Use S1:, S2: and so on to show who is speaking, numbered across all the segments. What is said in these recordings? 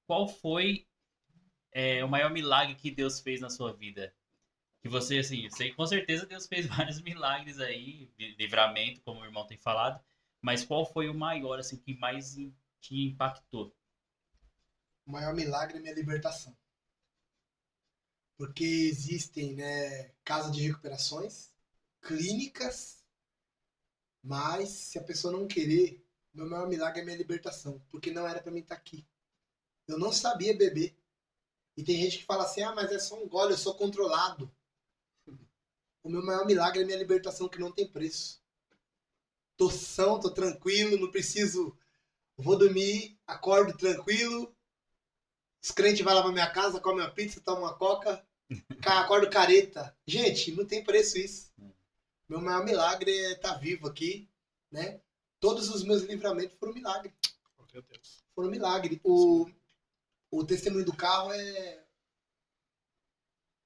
S1: qual foi o maior milagre que Deus fez na sua vida? Que você, assim, eu sei que com certeza Deus fez vários milagres aí, livramento, como o irmão tem falado, mas qual foi o maior, assim, que mais te impactou?
S2: O maior milagre é minha libertação. Porque existem, né, casas de recuperações, clínicas, mas se a pessoa não querer, meu maior milagre é minha libertação. Porque não era pra mim estar aqui. Eu não sabia beber. E tem gente que fala assim, ah, mas é só um gole, eu sou controlado. O meu maior milagre é minha libertação, que não tem preço. Tô são, tô tranquilo, não preciso. Vou dormir, acordo tranquilo. Os crentes vão lá pra minha casa, comem uma pizza, tomam uma coca, acordo careta. Gente, não tem preço isso. Meu maior milagre é estar vivo aqui, né? Todos os meus livramentos foram milagre.
S3: Oh, meu Deus.
S2: Foram milagre. O testemunho do carro é.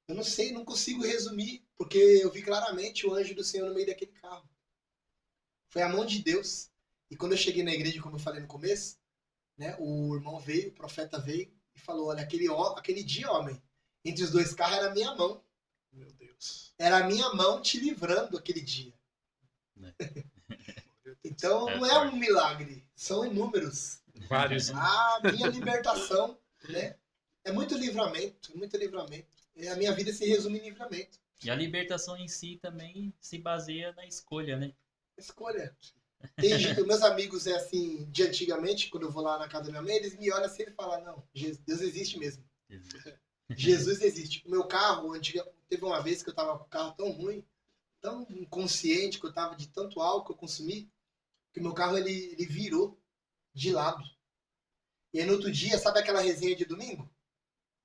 S2: Eu não sei, não consigo resumir, porque eu vi claramente o anjo do Senhor no meio daquele carro. Foi a mão de Deus. E quando eu cheguei na igreja, como eu falei no começo, né, o irmão veio, o profeta veio e falou: olha, aquele dia, homem, entre os dois carros era a minha mão.
S3: Meu Deus.
S2: Era a minha mão te livrando aquele dia. Então não é um milagre, são inúmeros.
S3: Vários.
S2: A minha libertação, né? É muito livramento, muito livramento. A minha vida se resume em livramento.
S1: E a libertação em si também se baseia na escolha, né?
S2: Escolha. Meus amigos, é assim, de antigamente, quando eu vou lá na casa da minha mãe, eles me olham assim e falam, não, Deus existe mesmo. Jesus existe. O meu carro, teve uma vez que eu tava com o carro tão ruim, tão inconsciente, que eu tava de tanto álcool que eu consumi, que o meu carro ele virou de lado. E aí no outro dia, sabe aquela resenha de domingo?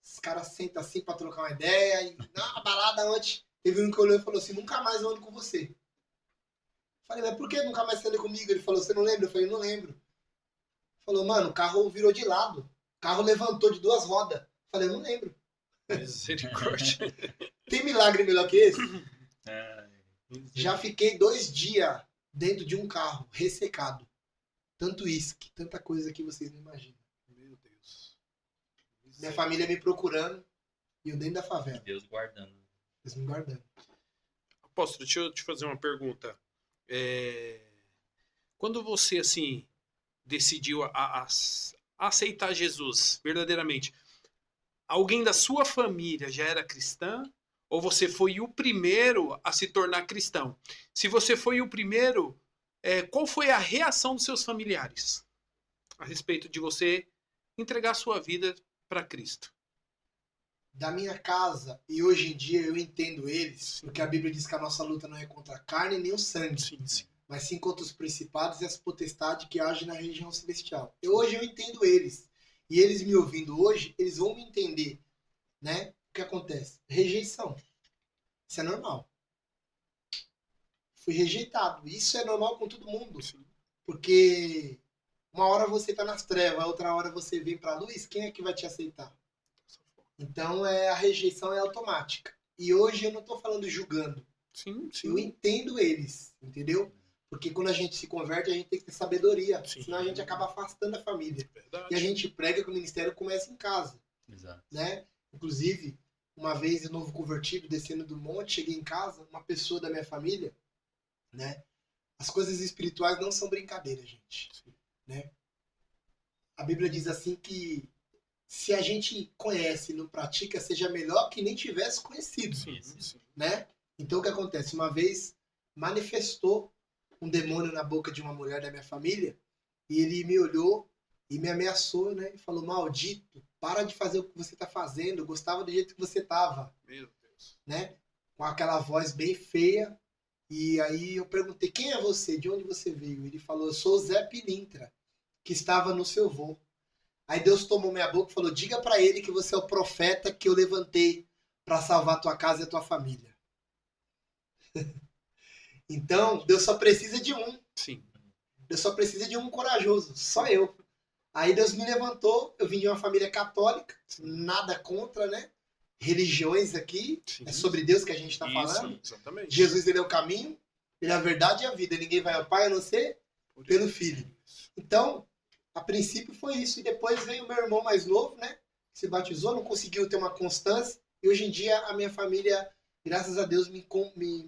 S2: Os caras sentam assim pra trocar uma ideia, e na balada antes, teve um que olhou e falou assim, nunca mais eu ando com você. Falei, mas por que nunca mais você anda comigo? Ele falou, você não lembra? Eu falei, não lembro. Falou, mano, o carro virou de lado. O carro levantou de duas rodas. Falei, eu não lembro.
S3: Misericórdia.
S2: Tem milagre melhor que esse? Já fiquei 2 dias dentro de um carro, ressecado. Tanto uísque, tanta coisa que vocês não imaginam.
S3: Meu Deus.
S2: Minha família me procurando e eu dentro da favela.
S1: Deus guardando.
S2: Deus me guardando.
S3: Apóstolo, deixa eu te fazer uma pergunta. Quando você, assim, decidiu a aceitar Jesus verdadeiramente, alguém da sua família já era cristã? Ou você foi o primeiro a se tornar cristão? Se você foi o primeiro, qual foi a reação dos seus familiares a respeito de você entregar sua vida para Cristo?
S2: Da minha casa, e hoje em dia eu entendo eles, porque a Bíblia diz que a nossa luta não é contra a carne nem o sangue,
S3: Sim.
S2: mas sim contra os principados e as potestades que agem na região celestial. Hoje eu entendo eles. E eles me ouvindo hoje, eles vão me entender, né? O que acontece? Rejeição. Isso é normal. Fui rejeitado. Isso é normal com todo mundo.
S3: Sim.
S2: Porque uma hora você tá nas trevas, outra hora você vem pra luz, quem é que vai te aceitar? Então a rejeição é automática. E hoje eu não tô falando julgando.
S3: Sim.
S2: Eu entendo eles, entendeu? Porque quando a gente se converte, a gente tem que ter sabedoria.
S3: Sim.
S2: Senão a gente acaba afastando a família.
S3: Verdade.
S2: E a gente prega que o ministério começa em casa.
S1: Exato.
S2: Né? Inclusive, uma vez, de novo convertido, descendo do monte, cheguei em casa, uma pessoa da minha família, né? As coisas espirituais não são brincadeira, gente. Né? A Bíblia diz assim que se a gente conhece e não pratica, seja melhor que nem tivesse conhecido.
S3: Sim.
S2: Né? Então o que acontece? Uma vez manifestou um demônio na boca de uma mulher da minha família e ele me olhou e me ameaçou, né? E falou, maldito, para de fazer o que você está fazendo, eu gostava do jeito que você estava.
S3: Meu Deus.
S2: Né? Com aquela voz bem feia. E aí eu perguntei, quem é você? De onde você veio? Ele falou, eu sou o Zé Pilintra, que estava no seu voo. Aí Deus tomou minha boca e falou, diga para ele que você é o profeta que eu levantei para salvar a tua casa e a tua família. Então, Deus só precisa de um.
S3: Sim.
S2: Deus só precisa de um corajoso, só eu. Aí Deus me levantou, eu vim de uma família católica, nada contra, né? Religiões aqui,
S3: Sim.
S2: é sobre Deus que a gente está falando.
S3: Exatamente.
S2: Jesus, ele é o caminho, ele é a verdade e a vida. Ninguém vai ao Pai a não ser pelo Filho. Então, a princípio foi isso. E depois veio o meu irmão mais novo, né? Que se batizou, não conseguiu ter uma constância. E hoje em dia a minha família, graças a Deus, me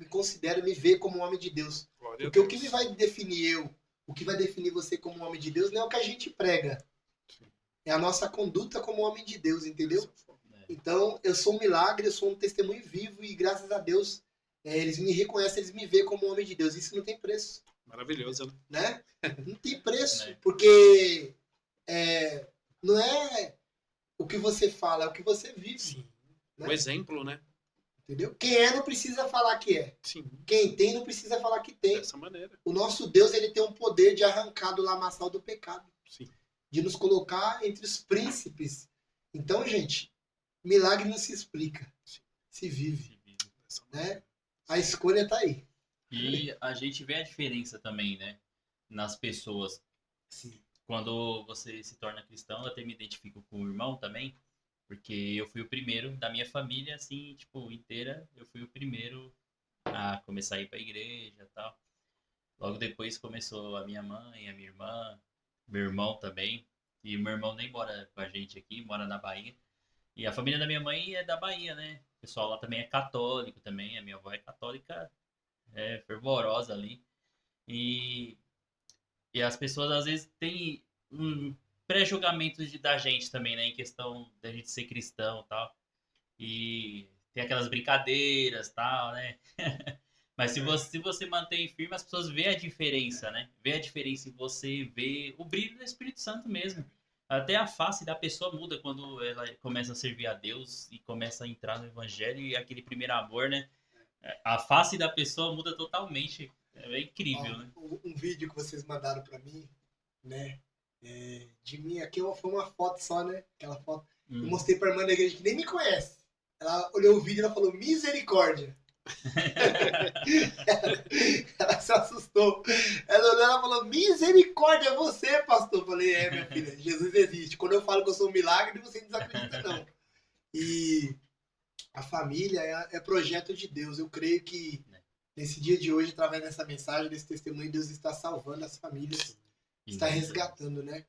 S2: considera, me vê como um homem de Deus.
S3: Glória a
S2: Porque o que
S3: Deus.
S2: me vai definir eu, o que vai definir você como um homem de Deus, não é o que a gente prega. É a nossa conduta como homem de Deus, entendeu? Então, eu sou um milagre, eu sou um testemunho vivo e graças a Deus, eles me reconhecem, eles me veem como um homem de Deus. Isso não tem preço,
S3: Maravilhoso, né?
S2: né? Não tem preço,
S1: Né?
S2: porque não é o que você fala, é o que você vive,
S3: Sim.
S2: né?
S3: Um exemplo, né?
S2: Entendeu? Quem é não precisa falar que é.
S3: Sim.
S2: Quem tem não precisa falar que tem.
S3: Dessa maneira.
S2: O nosso Deus, ele tem um poder de arrancar do lamaçal do pecado,
S3: Sim.
S2: de nos colocar entre os príncipes. Então, gente, milagre não se explica, se vive,
S3: Dessa maneira.
S2: né? A escolha tá aí.
S1: E a gente vê a diferença também, né? Nas pessoas.
S2: Sim.
S1: Quando você se torna cristão, eu até me identifico com o irmão também, porque eu fui o primeiro da minha família, assim, tipo, inteira, eu fui o primeiro a começar a ir pra igreja e tal. Logo depois começou a minha mãe, a minha irmã, meu irmão também. E o meu irmão nem mora com a gente aqui, mora na Bahia. E a família da minha mãe é da Bahia, né? O pessoal lá também é católico também, a minha avó é católica, fervorosa ali. E E as pessoas às vezes têm um pré-julgamento da gente também, né? Em questão da gente ser cristão e tal. E tem aquelas brincadeiras e tal, né? Mas se você mantém firme, as pessoas veem a diferença, né? Vê a diferença em você, vê o brilho do Espírito Santo mesmo. Até a face da pessoa muda quando ela começa a servir a Deus e começa a entrar no Evangelho e aquele primeiro amor, né? A face da pessoa muda totalmente. É incrível, né?
S2: Um vídeo que vocês mandaram pra mim, né? De mim aqui foi uma foto só, né? Aquela foto. Eu mostrei pra irmã da igreja que nem me conhece. Ela olhou o vídeo e ela falou, misericórdia. Ela se assustou. Ela olhou e falou, misericórdia, é você, pastor. Eu falei, minha filha, Jesus existe. Quando eu falo que eu sou um milagre, você não desacredita, não. E a família é projeto de Deus. Eu creio que nesse dia de hoje, através dessa mensagem, desse testemunho, Deus está salvando as famílias, está resgatando, né?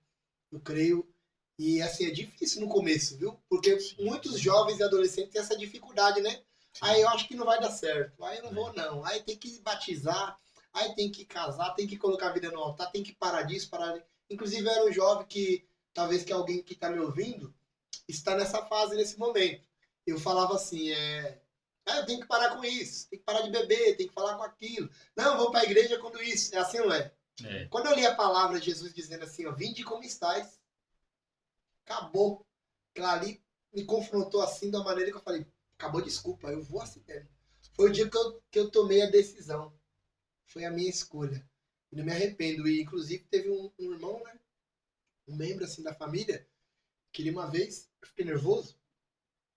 S2: Eu creio. E assim, é difícil no começo, viu? Porque muitos jovens e adolescentes têm essa dificuldade, né? Aí eu acho que não vai dar certo. Aí eu não vou, não. Aí tem que batizar, aí tem que casar, tem que colocar a vida no altar, tem que parar disso, parar. Inclusive, eu era um jovem que, talvez que alguém que está me ouvindo, está nessa fase, nesse momento. Eu falava assim, eu tenho que parar com isso, tem que parar de beber, tem que falar com aquilo. Não, vou para a igreja quando isso. É assim, não é? Quando eu li a palavra de Jesus dizendo assim, ó, vinde como estáis, acabou. Aquilo ali me confrontou assim, da maneira que eu falei, acabou, desculpa, eu vou assim mesmo. Foi o dia que eu tomei a decisão. Foi a minha escolha. E não me arrependo. E, inclusive, teve um irmão, né? Um membro, assim, da família, que ele uma vez, eu fiquei nervoso,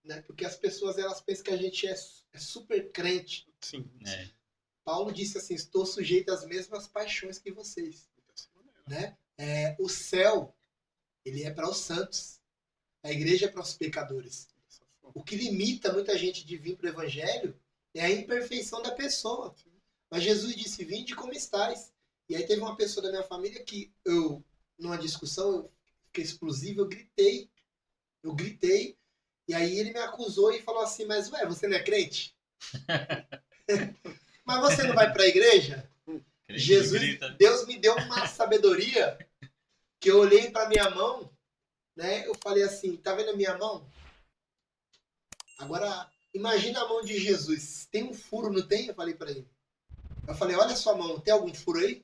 S2: né? Porque as pessoas, elas pensam que a gente é super crente.
S3: Sim.
S2: Paulo disse assim, estou sujeito às mesmas paixões que vocês. Né? O céu, ele é para os santos. A igreja é para os pecadores. O que limita muita gente de vir para o evangelho é a imperfeição da pessoa. Mas Jesus disse, vinde como estáis. E aí teve uma pessoa da minha família que eu, numa discussão, eu fiquei explosivo, eu gritei, e aí ele me acusou e falou assim, mas ué, você não é crente? Mas você não vai para a igreja? Jesus, Deus me deu uma sabedoria que eu olhei para minha mão, né? Eu falei assim, tá vendo a minha mão? Agora, imagina a mão de Jesus. Tem um furo, não tem? Eu falei para ele. Eu falei, olha a sua mão, tem algum furo aí?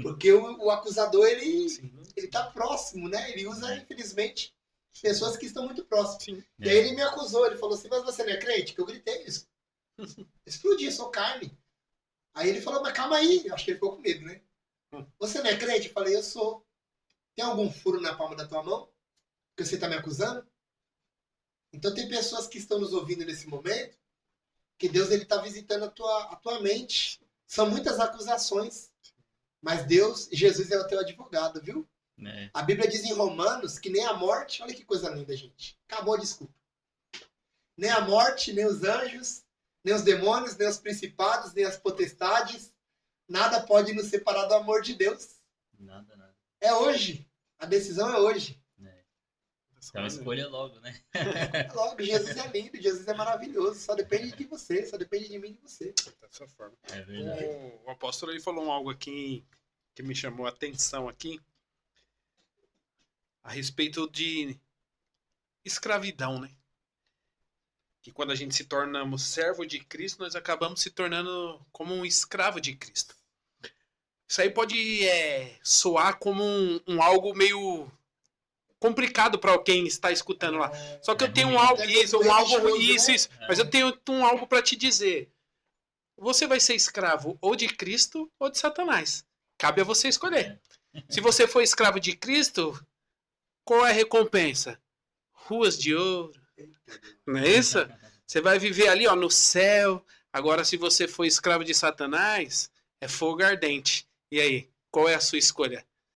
S2: Porque o acusador, ele tá próximo, né? Ele usa, infelizmente, pessoas que estão muito próximas.
S3: Sim.
S2: E aí ele me acusou, ele falou assim, mas você não é crente? Que eu gritei isso. Explodi, sou carne. Aí ele falou, mas calma aí. Eu acho que ele ficou com medo, né? Você não é crente? Eu falei, eu sou. Tem algum furo na palma da tua mão? Que você tá me acusando? Então tem pessoas que estão nos ouvindo nesse momento, que Deus ele tá visitando a tua mente. São muitas acusações. Mas Deus, Jesus é o teu advogado, viu? A Bíblia diz em Romanos que nem a morte, olha que coisa linda, gente. Acabou a desculpa. Nem a morte, nem os anjos, nem os demônios, nem os principados, nem as potestades, nada pode nos separar do amor de Deus.
S1: Nada.
S2: É hoje. A decisão é hoje.
S1: Então escolha logo, né?
S2: Logo, Jesus é lindo, Jesus é maravilhoso. Só depende de você, só depende de mim e de você.
S3: Dessa forma.
S1: É verdade.
S3: O apóstolo ele falou algo aqui que me chamou a atenção aqui a respeito de escravidão, né? Que quando a gente se tornamos servo de Cristo, nós acabamos se tornando como um escravo de Cristo. Isso aí pode soar como um algo meio complicado para quem está escutando lá. Só que eu tenho algo, isso. Mas eu tenho algo para te dizer. Você vai ser escravo ou de Cristo ou de Satanás. Cabe a você escolher. Se você for escravo de Cristo, qual é a recompensa? Ruas de ouro. Não é isso? Você vai viver ali, ó, no céu. Agora, se você for escravo de Satanás, é fogo ardente. E aí, qual é a sua escolha?